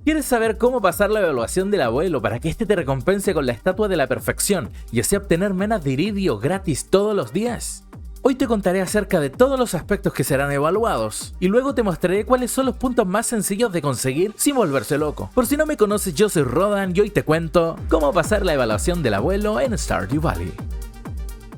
¿Quieres saber cómo pasar la evaluación del abuelo para que este te recompense con la estatua de la perfección y así obtener menas de iridio gratis todos los días? Hoy te contaré acerca de todos los aspectos que serán evaluados y luego te mostraré cuáles son los puntos más sencillos de conseguir sin volverse loco. Por si no me conoces, yo soy Rodan y hoy te cuento cómo pasar la evaluación del abuelo en Stardew Valley.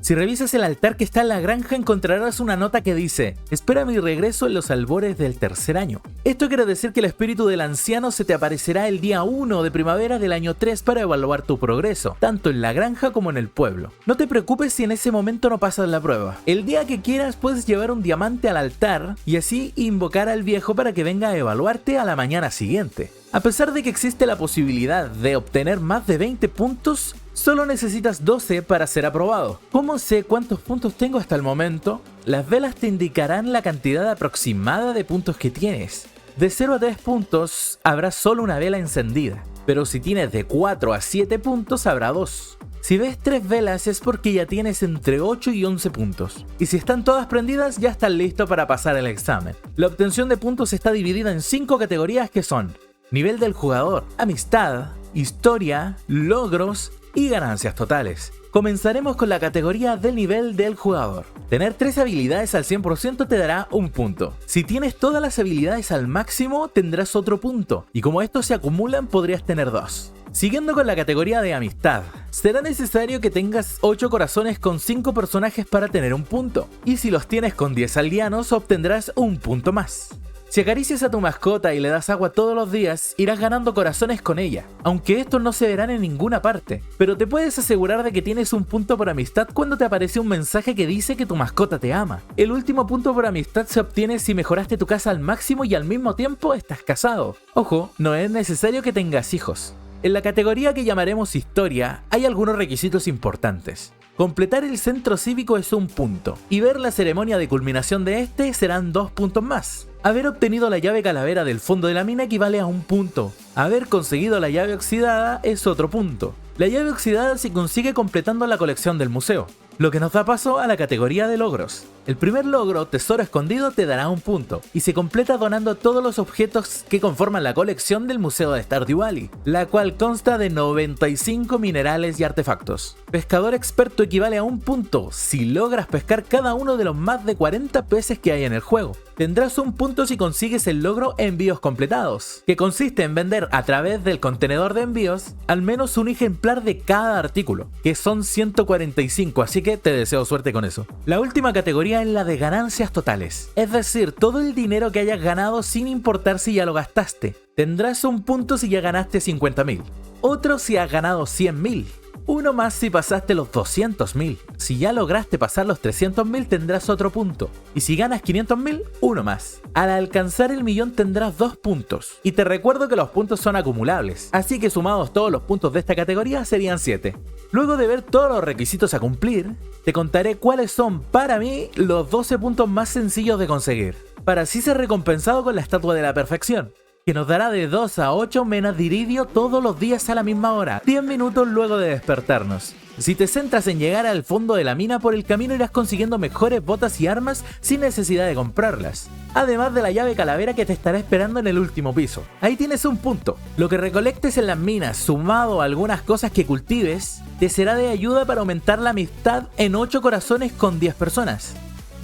Si revisas el altar que está en la granja encontrarás una nota que dice: espera mi regreso en los albores del tercer año. Esto quiere decir que el espíritu del anciano se te aparecerá el día 1 de primavera del año 3 para evaluar tu progreso, tanto en la granja como en el pueblo. No te preocupes si en ese momento no pasas la prueba. El día que quieras puedes llevar un diamante al altar y así invocar al viejo para que venga a evaluarte a la mañana siguiente. A pesar de que existe la posibilidad de obtener más de 20 puntos, solo necesitas 12 para ser aprobado. ¿Cómo sé cuántos puntos tengo hasta el momento? Las velas te indicarán la cantidad aproximada de puntos que tienes. De 0 a 3 puntos habrá solo una vela encendida, pero si tienes de 4 a 7 puntos habrá 2. Si ves 3 velas es porque ya tienes entre 8 y 11 puntos. Y si están todas prendidas ya estás listo para pasar el examen. La obtención de puntos está dividida en 5 categorías que son: nivel del jugador, amistad, historia, logros y ganancias totales. Comenzaremos con la categoría del nivel del jugador. Tener 3 habilidades al 100% te dará un punto. Si tienes todas las habilidades al máximo tendrás otro punto. Y como estos se acumulan podrías tener 2. Siguiendo con la categoría de amistad, será necesario que tengas 8 corazones con 5 personajes para tener un punto. Y si los tienes con 10 aldeanos obtendrás un punto más. Si acaricias a tu mascota y le das agua todos los días, irás ganando corazones con ella, aunque estos no se verán en ninguna parte, pero te puedes asegurar de que tienes un punto por amistad cuando te aparece un mensaje que dice que tu mascota te ama. El último punto por amistad se obtiene si mejoraste tu casa al máximo y al mismo tiempo estás casado. Ojo, no es necesario que tengas hijos. En la categoría que llamaremos historia, hay algunos requisitos importantes. Completar el centro cívico es un punto, y ver la ceremonia de culminación de este serán 2 puntos más. Haber obtenido la llave calavera del fondo de la mina equivale a 1 punto. Haber conseguido la llave oxidada es otro punto. La llave oxidada se consigue completando la colección del museo, lo que nos da paso a la categoría de logros. El primer logro, tesoro escondido, te dará 1 punto, y se completa donando todos los objetos que conforman la colección del Museo de Stardew Valley, la cual consta de 95 minerales y artefactos. Pescador experto equivale a 1 punto si logras pescar cada uno de los más de 40 peces que hay en el juego. Tendrás 1 punto si consigues el logro envíos completados, que consiste en vender a través del contenedor de envíos al menos un ejemplar de cada artículo, que son 145, así que te deseo suerte con eso. La última categoría es la de ganancias totales, es decir, todo el dinero que hayas ganado sin importar si ya lo gastaste. Tendrás 1 punto si ya ganaste 50.000, otro si has ganado 100.000. Uno más si pasaste los 200.000. Si ya lograste pasar los 300.000 tendrás otro punto. Y si ganas 500.000, uno más. Al alcanzar el millón tendrás 2 puntos. Y te recuerdo que los puntos son acumulables, así que sumados todos los puntos de esta categoría serían 7. Luego de ver todos los requisitos a cumplir, te contaré cuáles son para mí los 12 puntos más sencillos de conseguir, para así ser recompensado con la estatua de la perfección, que nos dará de 2 a 8 menas de iridio todos los días a la misma hora, 10 minutos luego de despertarnos. Si te centras en llegar al fondo de la mina, por el camino irás consiguiendo mejores botas y armas sin necesidad de comprarlas, además de la llave calavera que te estará esperando en el último piso. Ahí tienes 1 punto. Lo que recolectes en las minas, sumado a algunas cosas que cultives, te será de ayuda para aumentar la amistad en 8 corazones con 10 personas.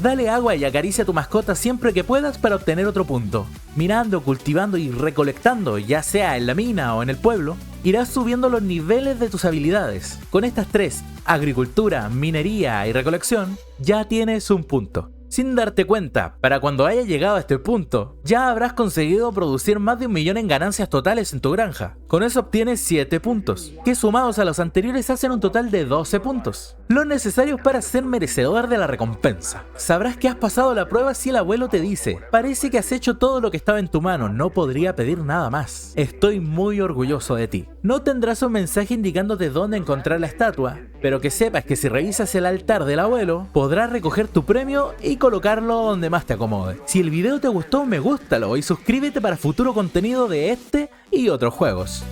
Dale agua y acaricia a tu mascota siempre que puedas para obtener otro punto. Mirando, cultivando y recolectando, ya sea en la mina o en el pueblo, irás subiendo los niveles de tus habilidades. Con estas 3, agricultura, minería y recolección, ya tienes 1 punto. Sin darte cuenta, para cuando hayas llegado a este punto, ya habrás conseguido producir más de 1 millón en ganancias totales en tu granja. Con eso obtienes 7 puntos, que sumados a los anteriores hacen un total de 12 puntos. Los necesarios para ser merecedor de la recompensa. Sabrás que has pasado la prueba si el abuelo te dice: parece que has hecho todo lo que estaba en tu mano, no podría pedir nada más. Estoy muy orgulloso de ti. No tendrás un mensaje indicándote dónde encontrar la estatua, pero que sepas que si revisas el altar del abuelo, podrás recoger tu premio y colocarlo donde más te acomode. Si el video te gustó, me gústalo y suscríbete para futuro contenido de este y otros juegos.